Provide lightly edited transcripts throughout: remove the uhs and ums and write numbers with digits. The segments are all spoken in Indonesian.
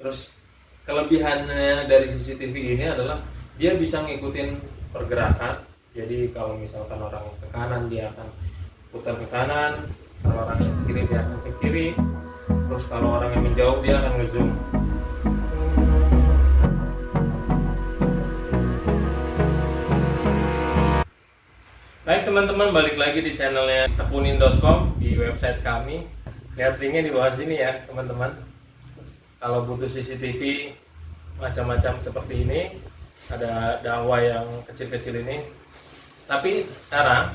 Terus kelebihannya dari CCTV ini adalah dia bisa ngikutin pergerakan. Jadi kalau misalkan orang yang ke kanan dia akan putar ke kanan, kalau orang yang ke kiri dia akan ke kiri, terus kalau orang yang menjauh dia akan ngezoom. Baik teman-teman, balik lagi di channelnya tekunin.com, di website kami. Lihat linknya di bawah sini ya teman-teman. Kalau butuh CCTV macam-macam seperti ini, ada dakwah yang kecil-kecil ini. Tapi sekarang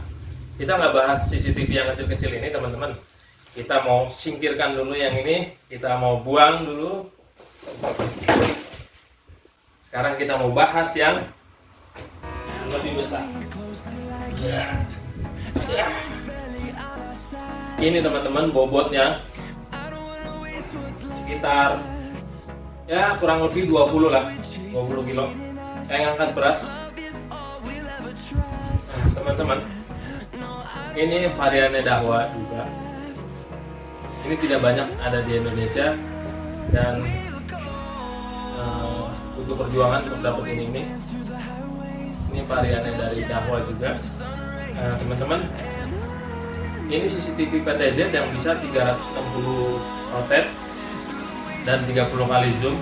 kita nggak bahas CCTV yang kecil-kecil ini teman-teman. Kita mau singkirkan dulu yang ini, kita mau buang dulu. Sekarang kita mau bahas yang lebih besar. Ini teman-teman, bobotnya sekitar ya kurang lebih 20 lah, 20 kilo. Kayak ngangkat beras. Nah, teman-teman, ini variannya Dahua juga. Ini tidak banyak ada di Indonesia dan butuh perjuangan untuk dapetin ini. Ini variannya dari Dahua juga. Nah, teman-teman, ini CCTV PTZ yang bisa 360 rotate dan 30 kali zoom.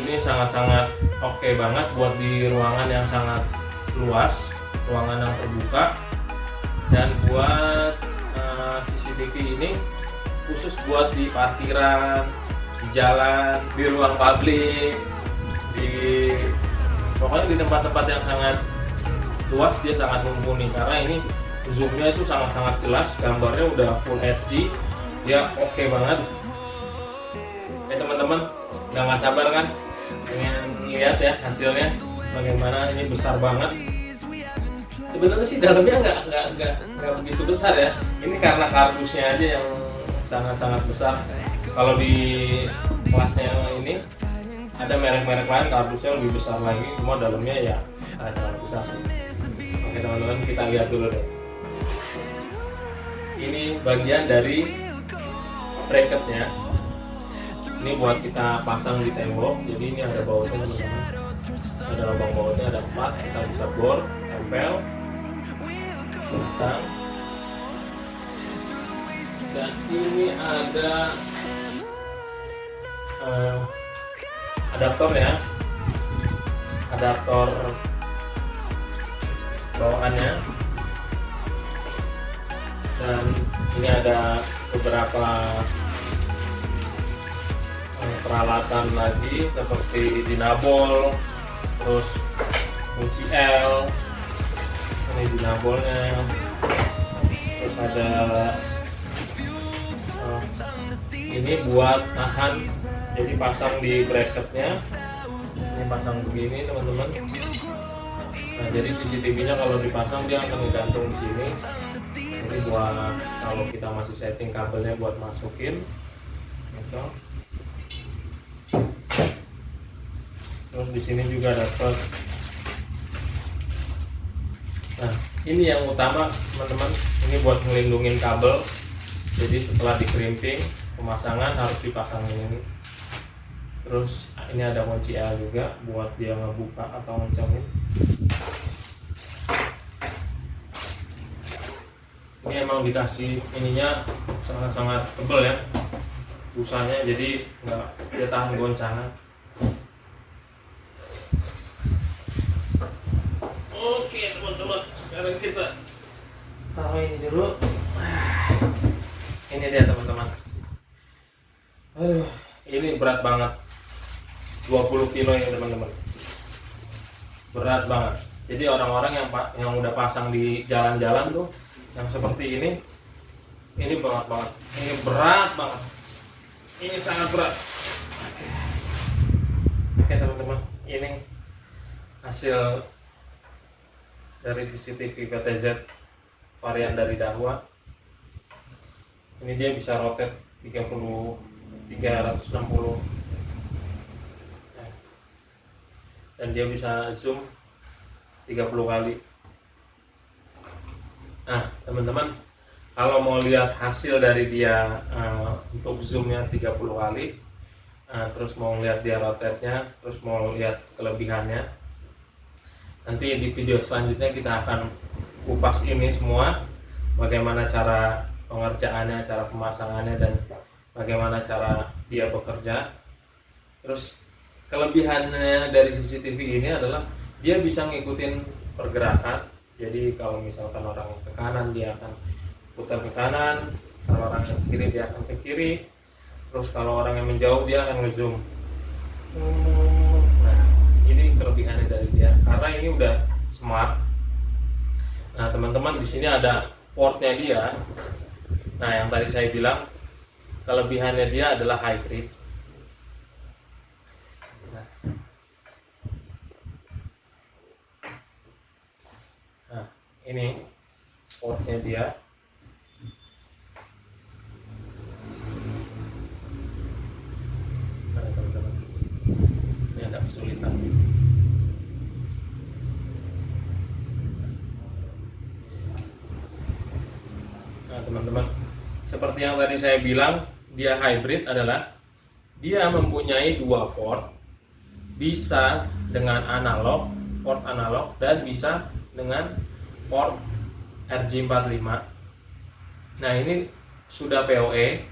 Ini sangat-sangat oke banget buat di ruangan yang sangat luas, ruangan yang terbuka. Dan buat CCTV ini khusus buat di parkiran, di jalan, di ruang publik, pokoknya di tempat-tempat yang sangat luas dia sangat mumpuni, karena ini zoomnya itu sangat-sangat jelas, gambarnya udah full HD, dia oke banget. Teman-teman, nggak sabar kan pengen lihat ya hasilnya bagaimana. Ini besar banget. Sebenarnya sih dalamnya nggak begitu besar ya. Ini karena kardusnya aja yang sangat-sangat besar. Kalau di kelasnya ini ada merek-merek lain kardusnya lebih besar lagi, cuma dalamnya ya sangat besar. Oke teman-teman, kita lihat dulu deh. Ini bagian dari bracketnya. Ini buat kita pasang di tembok. Jadi ini ada bautnya teman-teman. Ada lubang bautnya, ada 4. Kita bisa bor, tempel, pasang. Dan ini ada adaptor ya, adaptor bawaannya. Dan ini ada beberapa peralatan lagi seperti dinabol, terus kunci L, ini dinabolnya, terus ada ini buat tahan, jadi pasang di bracketnya. Ini pasang begini teman-teman. Nah, jadi CCTV-nya kalau dipasang dia akan digantung di sini. Ini buat kalau kita masih setting kabelnya buat masukin gitu. Terus di sini juga dapat. Nah, ini yang utama teman-teman, ini buat melindungin kabel. Jadi setelah dikerimping, pemasangan harus dipasangin ini. Terus ini ada kunci L juga buat dia ngebuka atau ngencengin. Ini emang dikasih ininya sangat-sangat tebal ya busanya, jadi nggak dia tahan goncangan. Oke teman-teman, sekarang kita taruh ini dulu. Ini dia teman-teman. Ini berat banget, 20 kilo ini teman-teman, berat banget. Jadi orang-orang yang udah pasang di jalan-jalan tuh yang seperti ini berat banget. Ini berat banget. Ini sangat berat. Oke teman-teman, ini hasil dari CCTV PTZ varian dari Dahua. Ini dia bisa rotate 360 dan dia bisa zoom 30 kali. Nah teman-teman, kalau mau lihat hasil dari dia untuk zoomnya 30 kali, terus mau lihat dia rotate-nya, terus mau lihat kelebihannya. Nanti di video selanjutnya kita akan kupas ini semua, bagaimana cara pengerjaannya, cara pemasangannya, dan bagaimana cara dia bekerja. Terus kelebihannya dari CCTV ini adalah dia bisa ngikutin pergerakan. Jadi kalau misalkan orang ke kanan, dia akan putar ke kanan, kalau orang yang ke kiri dia akan ke kiri, terus kalau orang yang menjauh dia akan ngezoom. Nah, ini kelebihannya dari dia karena ini udah smart. Nah, teman-teman, di sini ada portnya dia. Nah, yang tadi saya bilang kelebihannya dia adalah hybrid. Nah, ini portnya dia. Ini ada kesulitan. Nah, teman-teman, seperti yang tadi saya bilang, dia hybrid adalah dia mempunyai dua port, bisa dengan analog, port analog, dan bisa dengan port RJ45. Nah, ini sudah PoE,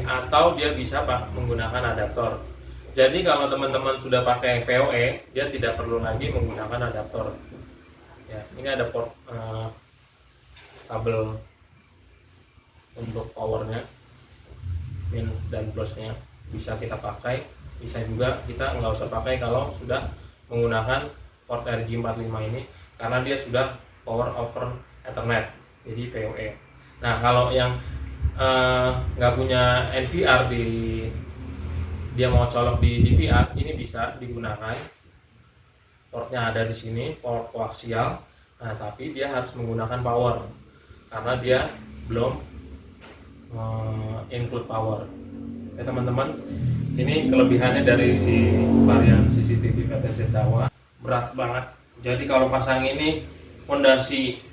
atau dia bisa menggunakan adaptor. Jadi kalau teman-teman sudah pakai PoE, dia tidak perlu lagi menggunakan adaptor. Ya, ini ada port kabel untuk powernya, min dan plusnya bisa kita pakai. Bisa juga kita nggak usah pakai kalau sudah menggunakan port RJ45 ini, karena dia sudah power over Ethernet, jadi PoE. Nah, kalau yang nggak punya NVR, dia mau colok di DVR, ini bisa digunakan. Portnya ada di sini, port koaksial. Nah, tapi dia harus menggunakan power karena dia belum include power. Ya, teman-teman, ini kelebihannya dari si varian CCTV PTZ Dahua. Berat banget. Jadi kalau pasang ini fondasi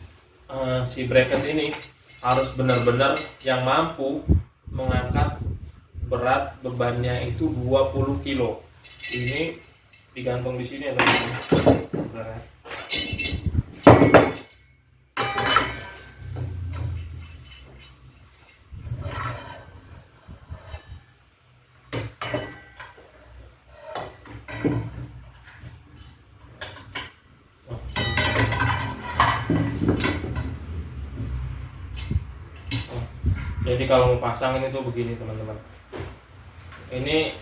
si bracket ini harus benar-benar yang mampu mengangkat berat bebannya itu 20 kilo. Ini digantung di sini ya, teman-teman. Jadi kalau mau pasang ini tuh begini, teman-teman. Ini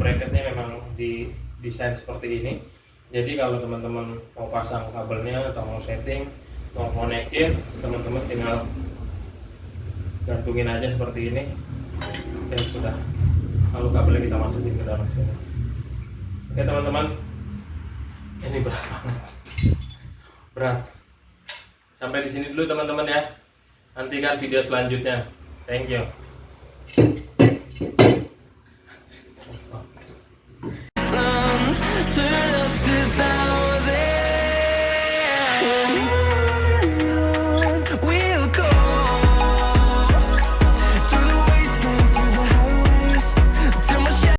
bracketnya memang didesain seperti ini. Jadi kalau teman-teman mau pasang kabelnya atau mau setting, mau konekin, teman-teman tinggal gantungin aja seperti ini dan sudah. Lalu kabelnya kita masukin ke dalam sini. Oke, teman-teman, ini berat banget, berat. Sampai di sini dulu, teman-teman ya. Nantikan video selanjutnya. Thank you.